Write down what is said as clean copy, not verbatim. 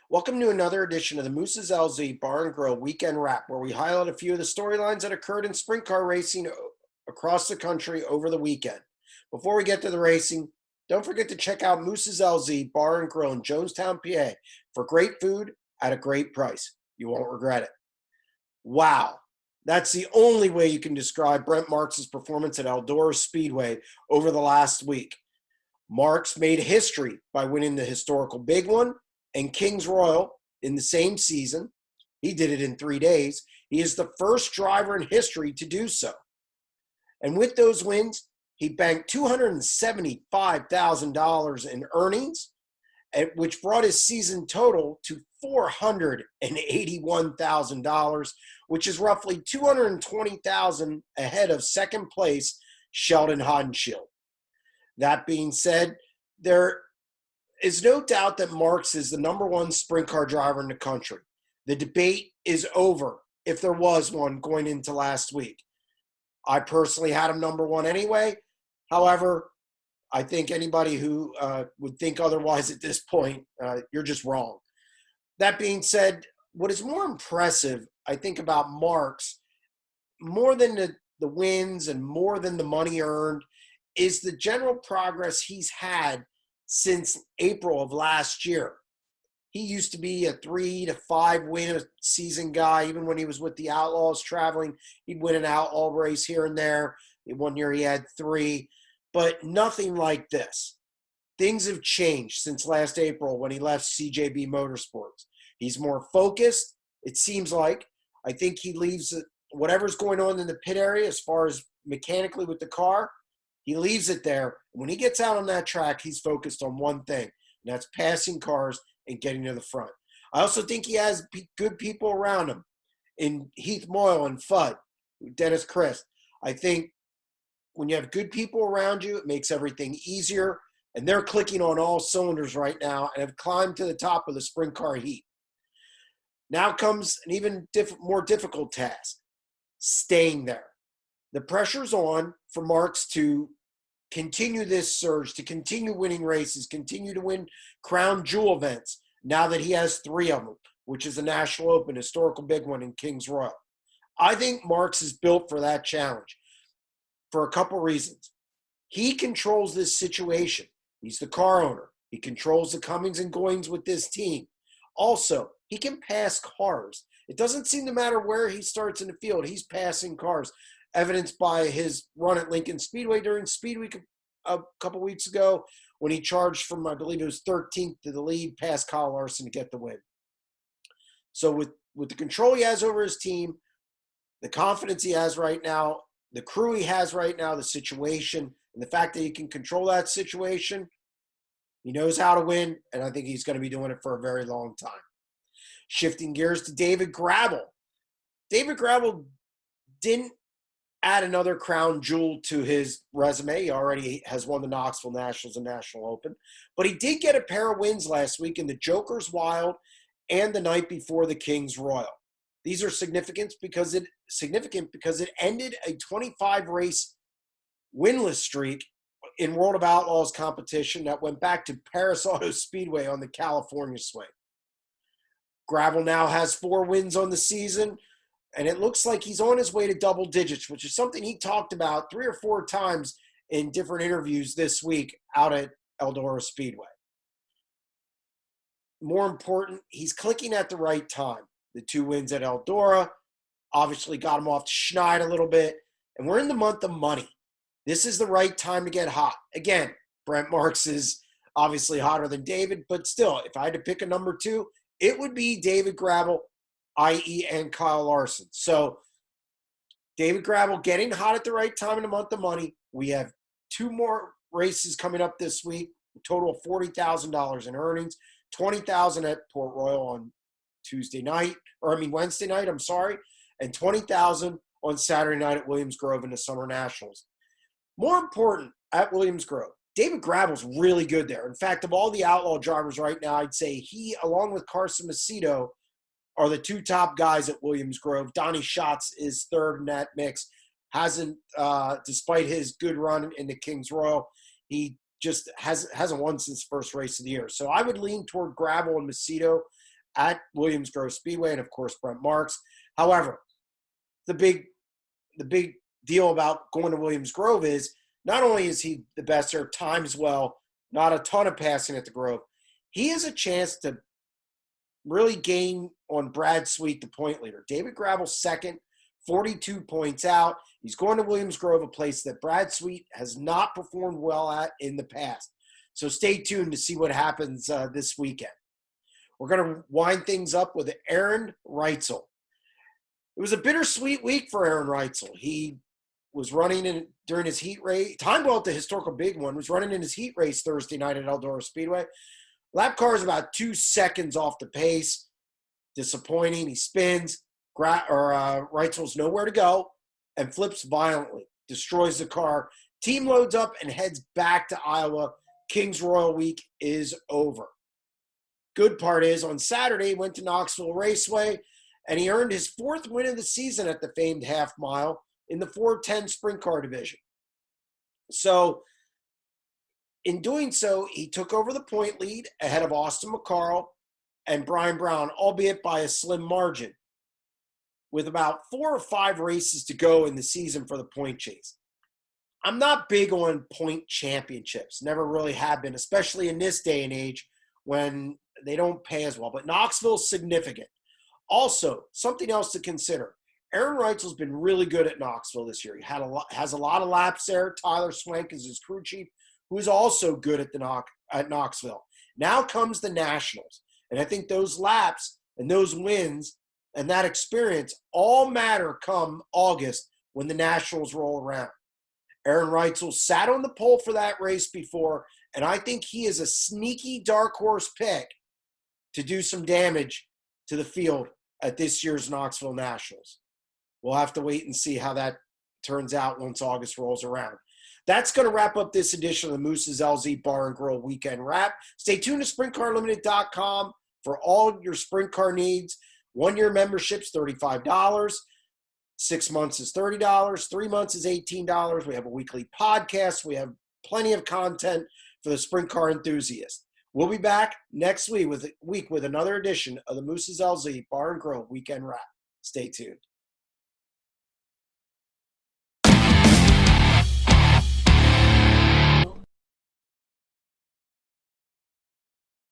Welcome to another edition of the Moose's LZ Bar and Grill Weekend Wrap, where we highlight a few of the storylines that occurred in sprint car racing across the country over the weekend. Before we get to the racing, don't forget to check out Moose's LZ Bar and Grill in Jonestown, PA for great food at a great price. You won't regret it. Wow. That's the only way you can describe Brent Marks' performance at Eldora Speedway over the last week. Marks made history by winning the historical Big One and Kings Royal in the same season. He did it in 3 days. He is the first driver in history to do so. And with those wins, he banked $275,000 in earnings, which brought his season total to $481,000, which is roughly $220,000 ahead of second place Sheldon Haudenschild. That being said, there is no doubt that Marks is the number one sprint car driver in the country. The debate is over, if there was one going into last week. I personally had him number one anyway. However, I think anybody who would think otherwise at this point, you're just wrong. That being said, what is more impressive, I think, about Marks, more than the wins and more than the money earned, is the general progress he's had since April of last year. He used to be a 3 to 5 win a season guy. Even when he was with the Outlaws traveling, he'd win an outlaw race here and there. One year he had 3, but nothing like this. Things have changed since last April when he left CJB Motorsports. He's more focused, it seems like. I think he leaves whatever's going on in the pit area as far as mechanically with the car, he leaves it there. When he gets out on that track, he's focused on one thing, and that's passing cars and getting to the front. I also think he has good people around him in Heath Moyle and Fudd, Dennis Christ. I think when you have good people around you, it makes everything easier, and they're clicking on all cylinders right now and have climbed to the top of the sprint car heat. Now comes an even more difficult task, staying there. The pressure's on for Marks to continue this surge, to continue winning races, continue to win crown jewel events now that he has 3 of them, which is the National Open, historical Big One, and Kings Royal. I think Marks is built for that challenge for a couple reasons. He controls this situation. He's the car owner. He controls the comings and goings with this team. Also, he can pass cars. It doesn't seem to matter where he starts in the field. He's passing cars, evidenced by his run at Lincoln Speedway during Speed Week a couple weeks ago when he charged from, I believe it was 13th to the lead, past Kyle Larson to get the win. So with the control he has over his team, the confidence he has right now, the crew he has right now, the situation, and the fact that he can control that situation, he knows how to win, and I think he's going to be doing it for a very long time. Shifting gears to David Gravel. David Gravel didn't add another crown jewel to his resume. He already has won the Knoxville Nationals and National Open. But he did get a pair of wins last week in the Joker's Wild and the night before the Kings Royal. These are significant because it ended a 25-race winless streak in World of Outlaws competition that went back to Paris Auto Speedway on the California swing. Gravel now has 4 wins on the season, and it looks like he's on his way to double digits, which is something he talked about 3 or 4 times in different interviews this week out at Eldora Speedway. More important, he's clicking at the right time. The 2 wins at Eldora obviously got him off to schneid a little bit, and we're in the month of money. This is the right time to get hot. Again, Brent Marks is obviously hotter than David, but still, if I had to pick a number 2, it would be David Gravel, i.e. and Kyle Larson. So David Gravel getting hot at the right time in the month of money. We have 2 more races coming up this week, a total of $40,000 in earnings, $20,000 at Port Royal on Wednesday night, and $20,000 on Saturday night at Williams Grove in the Summer Nationals. More important, at Williams Grove, David Gravel's really good there. In fact, of all the outlaw drivers right now, I'd say he, along with Carson Macedo, are the 2 top guys at Williams Grove. Donnie Schatz is third in that mix. Hasn't, despite his good run in the Kings Royal, he just hasn't won since the first race of the year. So I would lean toward Gravel and Macedo at Williams Grove Speedway, and of course Brent Marks. However, the big deal about going to Williams Grove is not only is he the best there, times well, not a ton of passing at the Grove, he has a chance to really gain on Brad Sweet, the point leader. David Gravel second, 42 points out. He's going to Williams Grove, a place that Brad Sweet has not performed well at in the past. So stay tuned to see what happens this weekend. We're going to wind things up with Aaron Reutzel. It was a bittersweet week for Aaron Reutzel. He was running during his heat race. Time well at the historical big one. Was running in his heat race Thursday night at Eldora Speedway. Lap car is about 2 seconds off the pace. Disappointing. He spins. Reutzel's nowhere to go and flips violently. Destroys the car. Team loads up and heads back to Iowa. Kings Royal Week is over. Good part is on Saturday, he went to Knoxville Raceway, and he earned his 4th win of the season at the famed half mile in the 410 sprint car division. So in doing so, he took over the point lead ahead of Austin McCarl and Brian Brown, albeit by a slim margin, with about 4 or 5 races to go in the season for the point chase. I'm not big on point championships, never really have been, especially in this day and age when they don't pay as well. But Knoxville's significant. Also, something else to consider. Aaron Reutzel's been really good at Knoxville this year. He has a lot of laps there. Tyler Swank is his crew chief, who is also good at Knoxville. Now comes the Nationals. And I think those laps and those wins and that experience all matter come August when the Nationals roll around. Aaron Reutzel sat on the pole for that race before, and I think he is a sneaky dark horse pick to do some damage to the field at this year's Knoxville Nationals. We'll have to wait and see how that turns out once August rolls around. That's going to wrap up this edition of the Moose's LZ Bar and Grill Weekend Wrap. Stay tuned to SprintCarLimited.com for all your sprint car needs. 1-year membership's $35. 6 months is $30. 3 months is $18. We have a weekly podcast. We have plenty of content for the sprint car enthusiast. We'll be back next week with another edition of the Moose's LZ Bar and Grill Weekend Wrap. Stay tuned.